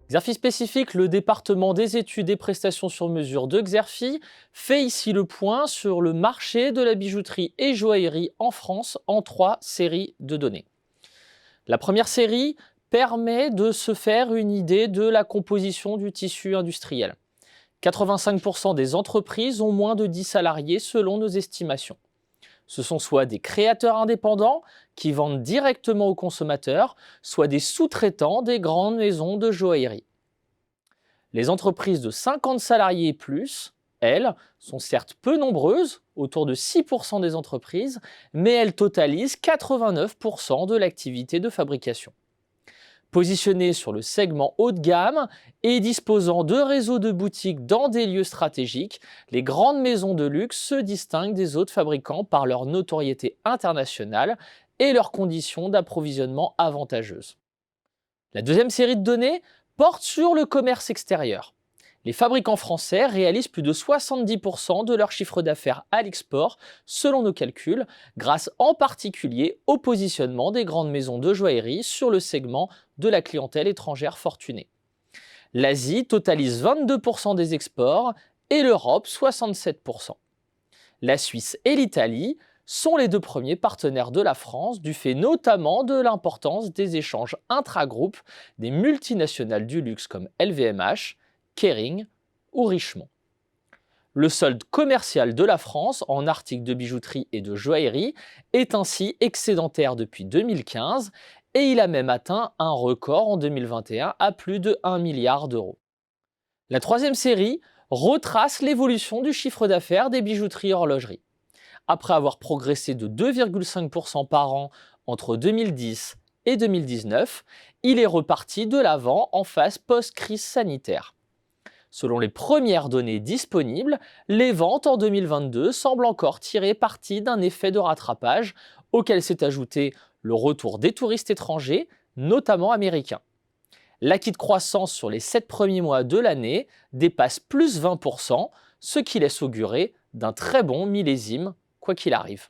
Xerfi spécifique, le département des études et prestations sur mesure de Xerfi fait ici le point sur le marché de la bijouterie et joaillerie en France en 3 séries de données. La première série permet de se faire une idée de la composition du tissu industriel. 85% des entreprises ont moins de 10 salariés selon nos estimations. Ce sont soit des créateurs indépendants qui vendent directement aux consommateurs, soit des sous-traitants des grandes maisons de joaillerie. Les entreprises de 50 salariés et plus, elles, sont certes peu nombreuses, autour de 6% des entreprises, mais elles totalisent 89% de l'activité de fabrication. Positionnées sur le segment haut de gamme et disposant de réseaux de boutiques dans des lieux stratégiques, les grandes maisons de luxe se distinguent des autres fabricants par leur notoriété internationale et leurs conditions d'approvisionnement avantageuses. La deuxième série de données porte sur le commerce extérieur. Les fabricants français réalisent plus de 70% de leur chiffre d'affaires à l'export, selon nos calculs, grâce en particulier au positionnement des grandes maisons de joaillerie sur le segment de la clientèle étrangère fortunée. L'Asie totalise 22% des exports et l'Europe 67%. La Suisse et l'Italie sont les deux premiers partenaires de la France, du fait notamment de l'importance des échanges intra-groupes des multinationales du luxe comme LVMH, Kering ou Richemont. Le solde commercial de la France en articles de bijouterie et de joaillerie est ainsi excédentaire depuis 2015 et il a même atteint un record en 2021 à plus de 1 milliard d'euros. La troisième série retrace l'évolution du chiffre d'affaires des bijouteries et horlogeries. Après avoir progressé de 2,5% par an entre 2010 et 2019, il est reparti de l'avant en phase post-crise sanitaire. Selon les premières données disponibles, les ventes en 2022 semblent encore tirer parti d'un effet de rattrapage auquel s'est ajouté le retour des touristes étrangers, notamment américains. L'acquis de croissance sur les 7 premiers mois de l'année dépasse plus 20%, ce qui laisse augurer d'un très bon millésime, quoi qu'il arrive.